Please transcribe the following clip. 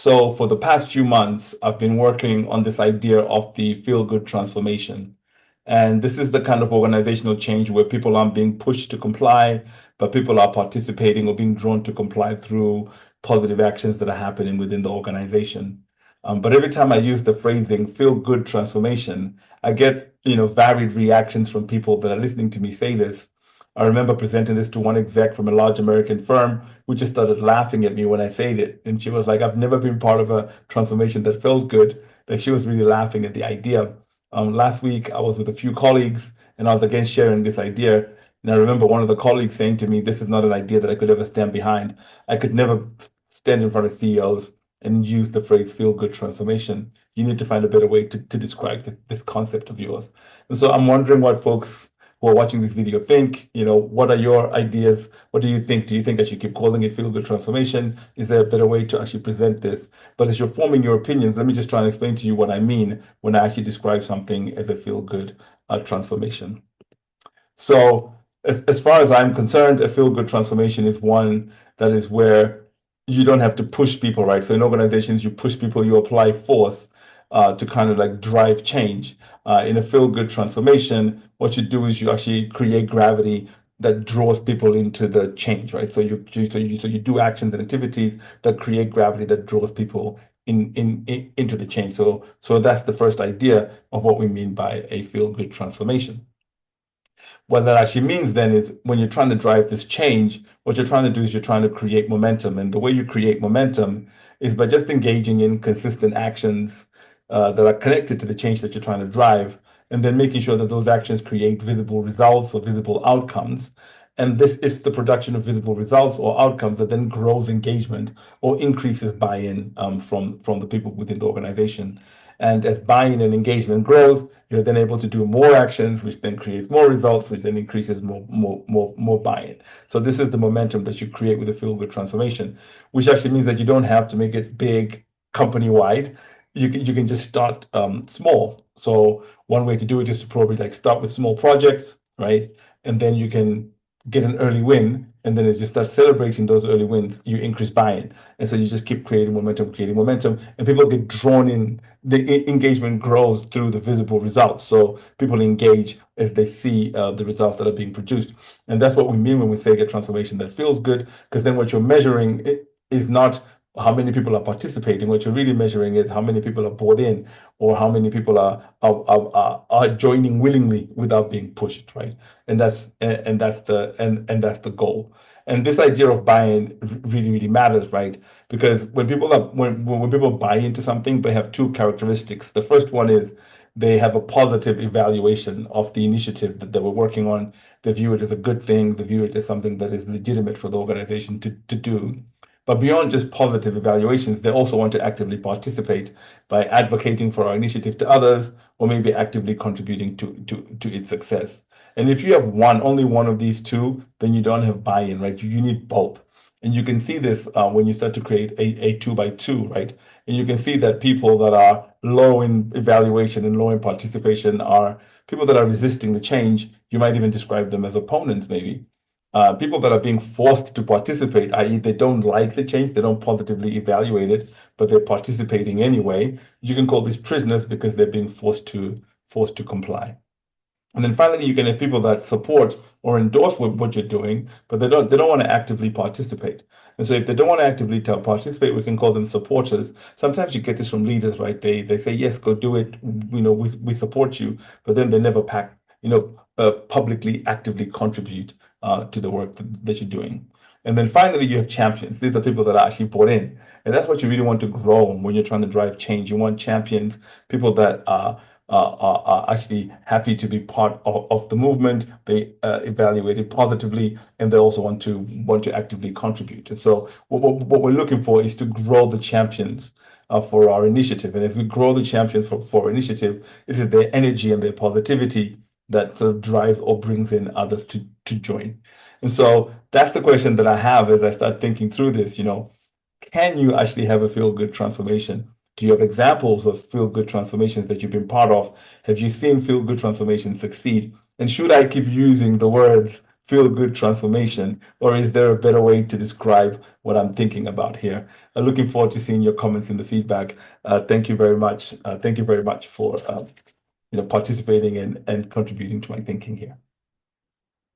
So for the past few months, I've been working on this idea of the feel-good transformation. And this is the kind of organizational change where people aren't being pushed to comply, but people are participating or being drawn to comply through positive actions that are happening within the organization. But every time I use the phrasing feel-good transformation, I get, varied reactions from people that are listening to me say this. I remember presenting this to one exec from a large American firm who just started laughing at me when I said it. And she was like, I've never been part of a transformation that felt good. That she was really laughing at the idea. Last week, I was with a few colleagues and I was again sharing this idea. And I remember one of the colleagues saying to me, this is not an idea that I could ever stand behind. I could never stand in front of CEOs and use the phrase feel good transformation. You need to find a better way to describe this concept of yours. And so I'm wondering what folks who are watching this video think. What are your ideas? What do you think? Do you think I should keep calling it feel good transformation? Is there a better way to actually present this? But as you're forming your opinions, let me just try and explain to you what I mean when I actually describe something as a feel good transformation. So as far as I'm concerned, a feel good transformation is one that is where you don't have to push people, right? So in organizations, you push people, you apply force to kind of like drive change. In a feel good transformation, what you do is you actually create gravity that draws people into the change, right? So you do actions and activities that create gravity that draws people into the change. So that's the first idea of what we mean by a feel good transformation. What that actually means then is when you're trying to drive this change, what you're trying to do is you're trying to create momentum. And the way you create momentum is by just engaging in consistent actions that are connected to the change that you're trying to drive, and then making sure that those actions create visible results or visible outcomes. And this is the production of visible results or outcomes that then grows engagement or increases buy-in from the people within the organization. And as buy-in and engagement grows, you're then able to do more actions, which then creates more results, which then increases more buy-in. So this is the momentum that you create with a feel-good transformation, which actually means that you don't have to make it big company-wide. You can just start small. So one way to do it is to probably like start with small projects, right? And then you can get an early win. And then as you start celebrating those early wins, you increase buy-in. And so you just keep creating momentum, and people get drawn in. The engagement grows through the visible results. So people engage as they see the results that are being produced. And that's what we mean when we say a transformation that feels good, because then what you're measuring is not how many people are participating. What you're really measuring is how many people are bought in, or how many people are joining willingly without being pushed, right? And that's the goal. And this idea of buy-in really matters, right? Because when people buy into something, they have two characteristics. The first one is they have a positive evaluation of the initiative that they were working on. They view it as a good thing. They view it as something that is legitimate for the organization to do. But beyond just positive evaluations, they also want to actively participate by advocating for our initiative to others, or maybe actively contributing to its success. And if you have only one of these two, then you don't have buy-in, right? You need both. And you can see this when you start to create a two by two, right? And you can see that people that are low in evaluation and low in participation are people that are resisting the change. You might even describe them as opponents, maybe. People that are being forced to participate, i.e., they don't like the change, they don't positively evaluate it, but they're participating anyway. You can call these prisoners because they're being forced to comply. And then finally, you can have people that support or endorse what you're doing, but they don't want to actively participate. And so if they don't want to actively participate, we can call them supporters. Sometimes you get this from leaders, right? They say, yes, go do it. We support you, but then they never publicly actively contribute to the work that you're doing. And then finally, you have champions. These are people that are actually bought in. And that's what you really want to grow when you're trying to drive change. You want champions, people that are actually happy to be part of the movement. They evaluate it positively, and they also want to actively contribute. And so what we're looking for is to grow the champions for our initiative. And as we grow the champions for our initiative, it is their energy and their positivity that sort of drives or brings in others to join. And so that's the question that I have as I start thinking through this. Can you actually have a feel good transformation? Do you have examples of feel good transformations that you've been part of? Have you seen feel good transformations succeed? And should I keep using the words feel good transformation, or is there a better way to describe what I'm thinking about here? Looking forward to seeing your comments in the feedback. Thank you very much. Thank you very much for participating and contributing to my thinking here.